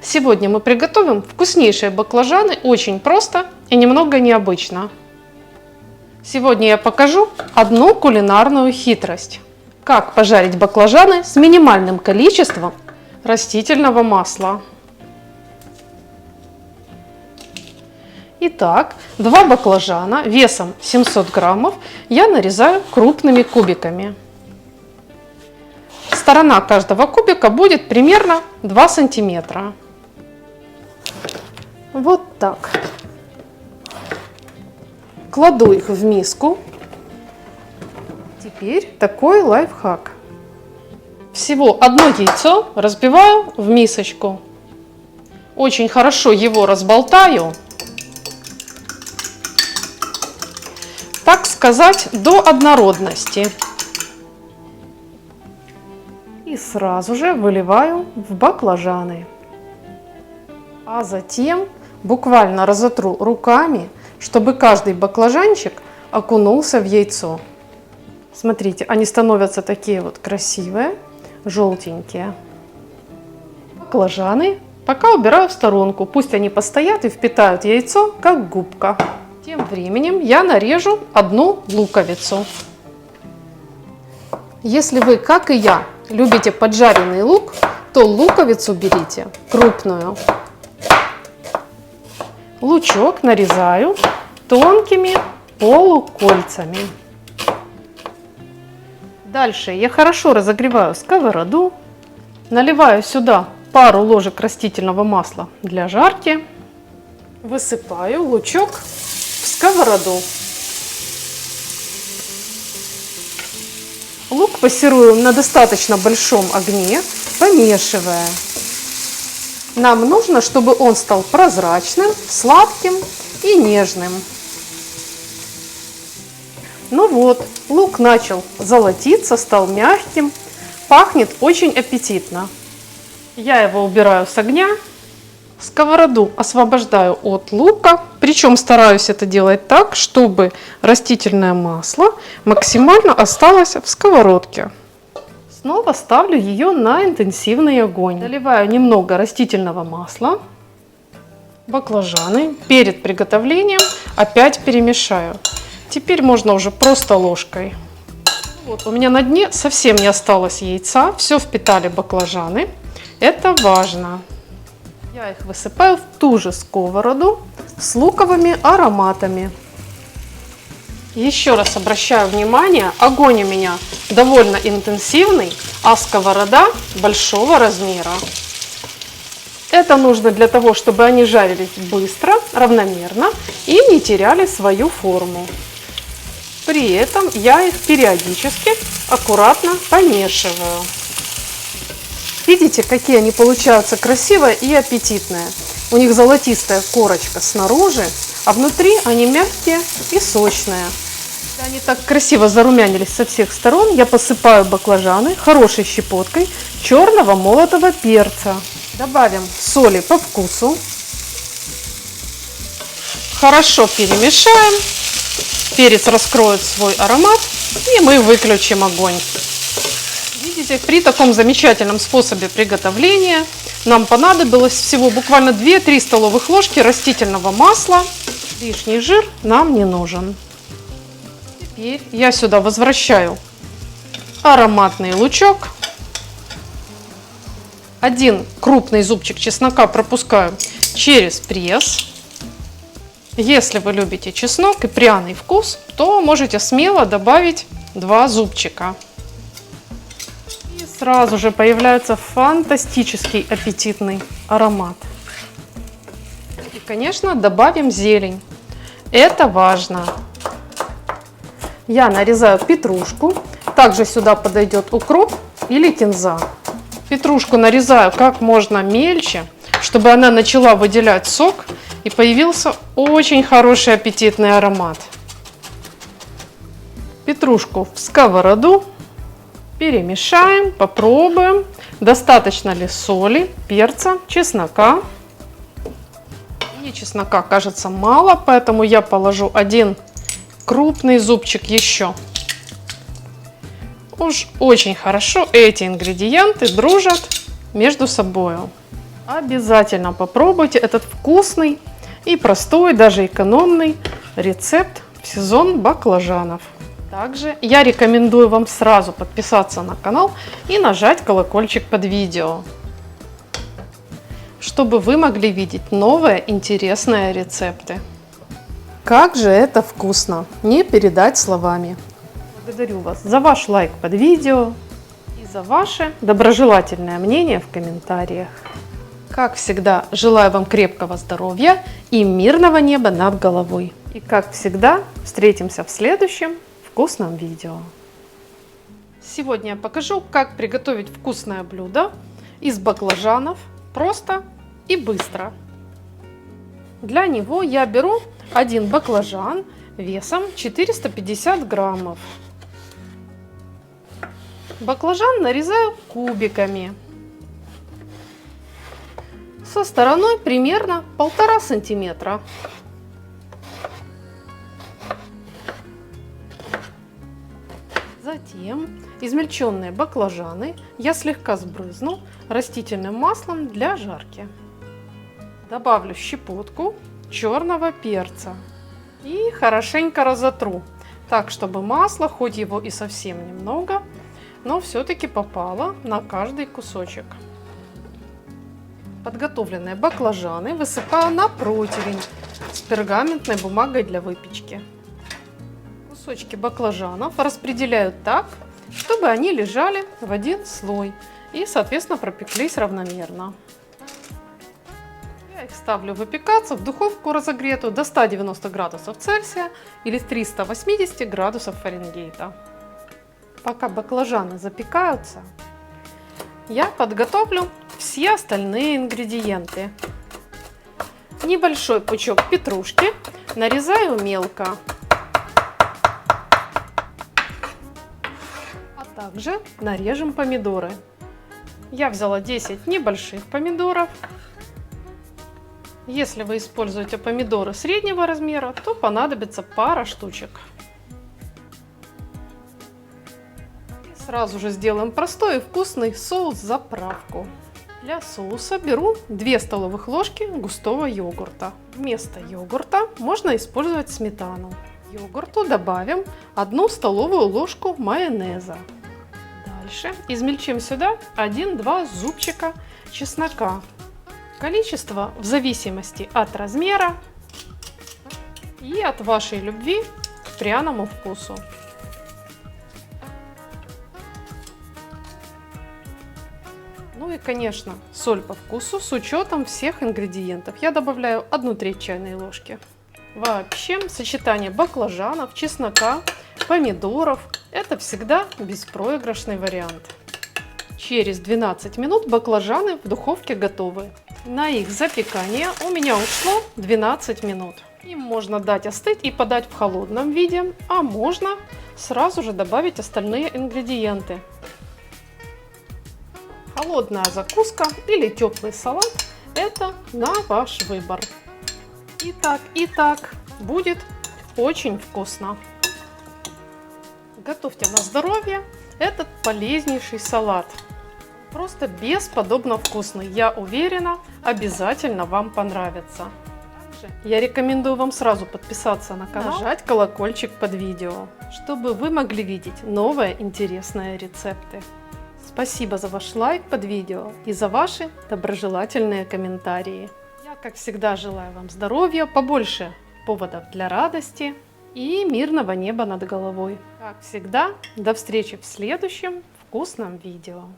Сегодня мы приготовим вкуснейшие баклажаны очень просто и немного необычно. Сегодня я покажу одну кулинарную хитрость. Как пожарить баклажаны с минимальным количеством растительного масла. Итак, 2 баклажана весом 700 граммов я нарезаю крупными кубиками. Сторона каждого кубика будет примерно 2 сантиметра. Вот так. Кладу их в миску. Теперь такой лайфхак. Всего одно яйцо разбиваю в мисочку. Очень хорошо его разболтаю. Так сказать, до однородности. И сразу же выливаю в баклажаны. А затем буквально разотру руками, чтобы каждый баклажанчик окунулся в яйцо. Смотрите, они становятся такие вот красивые, желтенькие. Баклажаны пока убираю в сторонку, пусть они постоят и впитают яйцо, как губка. Тем временем я нарежу одну луковицу. Если вы, как и я, любите поджаренный лук, то луковицу берите крупную. Лучок нарезаю тонкими полукольцами. Дальше я хорошо разогреваю сковороду, наливаю сюда пару ложек растительного масла для жарки, высыпаю лучок в сковороду. Лук пассируем на достаточно большом огне, помешивая. Нам нужно, чтобы он стал прозрачным, сладким и нежным. Ну вот, лук начал золотиться, стал мягким, пахнет очень аппетитно. Я его убираю с огня, сковороду освобождаю от лука, причем стараюсь это делать так, чтобы растительное масло максимально осталось в сковородке. Снова ставлю ее на интенсивный огонь. Наливаю немного растительного масла, баклажаны. Перед приготовлением опять перемешаю. Теперь можно уже просто ложкой. Вот, у меня на дне совсем не осталось яйца, все впитали баклажаны. Это важно. Я их высыпаю в ту же сковороду с луковыми ароматами. Еще раз обращаю внимание, огонь у меня довольно интенсивный, а сковорода большого размера. Это нужно для того, чтобы они жарились быстро, равномерно и не теряли свою форму. При этом я их периодически аккуратно помешиваю. Видите, какие они получаются красивые и аппетитные. У них золотистая корочка снаружи, а внутри они мягкие и сочные. Когда они так красиво зарумянились со всех сторон, я посыпаю баклажаны хорошей щепоткой черного молотого перца. Добавим соли по вкусу. Хорошо перемешаем. Перец раскроет свой аромат, и мы выключим огонь. Видите, при таком замечательном способе приготовления нам понадобилось всего буквально 2-3 столовых ложки растительного масла. Лишний жир нам не нужен. Теперь я сюда возвращаю ароматный лучок. 1 крупный зубчик чеснока пропускаю через пресс. Если вы любите чеснок и пряный вкус, то можете смело добавить 2 зубчика. И сразу же появляется фантастический аппетитный аромат. И, конечно, добавим зелень. Это важно. Я нарезаю петрушку. Также сюда подойдет укроп или кинза. Петрушку нарезаю как можно мельче, чтобы она начала выделять сок и появился очень хороший аппетитный аромат. Петрушку в сковороду. Перемешаем, попробуем, достаточно ли соли, перца, чеснока. Мне чеснока кажется мало, поэтому я положу 1 крупный зубчик еще. Уж очень хорошо эти ингредиенты дружат между собой. Обязательно попробуйте этот вкусный и простой, даже экономный рецепт в сезон баклажанов. Также я рекомендую вам сразу подписаться на канал и нажать колокольчик под видео, чтобы вы могли видеть новые интересные рецепты. Как же это вкусно! Не передать словами. Благодарю вас за ваш лайк под видео и за ваше доброжелательное мнение в комментариях. Как всегда, желаю вам крепкого здоровья и мирного неба над головой. И как всегда, встретимся в следующем вкусном видео. Сегодня я покажу, как приготовить вкусное блюдо из баклажанов просто и быстро. Для него я беру один баклажан весом 450 граммов. Баклажан нарезаю кубиками со стороной примерно 1,5 сантиметра. Затем измельченные баклажаны я слегка сбрызну растительным маслом для жарки. Добавлю щепотку черного перца и хорошенько разотру, так чтобы масло, хоть его и совсем немного, но все-таки попало на каждый кусочек. Подготовленные баклажаны высыпаю на противень с пергаментной бумагой для выпечки. Кусочки баклажанов распределяю так, чтобы они лежали в один слой и, соответственно, пропеклись равномерно. Я их ставлю выпекаться в духовку разогретую до 190 градусов Цельсия или 380 градусов Фаренгейта. Пока баклажаны запекаются, я подготовлю все остальные ингредиенты. Небольшой пучок петрушки нарезаю мелко. А также нарежем помидоры. Я взяла 10 небольших помидоров. Если вы используете помидоры среднего размера, то понадобится пара штучек. И сразу же сделаем простой и вкусный соус-заправку. Для соуса беру 2 столовых ложки густого йогурта. Вместо йогурта можно использовать сметану. К йогурту добавим 1 столовую ложку майонеза. Дальше измельчим сюда 1-2 зубчика чеснока. Количество в зависимости от размера и от вашей любви к пряному вкусу. Ну и, конечно, соль по вкусу с учетом всех ингредиентов. Я добавляю 1/3 чайной ложки. Вообще, сочетание баклажанов, чеснока, помидоров – это всегда беспроигрышный вариант. Через 12 минут баклажаны в духовке готовы. На их запекание у меня ушло 12 минут. Им можно дать остыть и подать в холодном виде, а можно сразу же добавить остальные ингредиенты. Холодная закуска или теплый салат – это на ваш выбор. И так будет очень вкусно. Готовьте на здоровье этот полезнейший салат. Просто бесподобно вкусный. Я уверена, обязательно вам понравится. Также я рекомендую вам сразу подписаться на канал, нажать колокольчик под видео, чтобы вы могли видеть новые интересные рецепты. Спасибо за ваш лайк под видео и за ваши доброжелательные комментарии. Я, как всегда, желаю вам здоровья, побольше поводов для радости и мирного неба над головой. Как всегда, до встречи в следующем вкусном видео.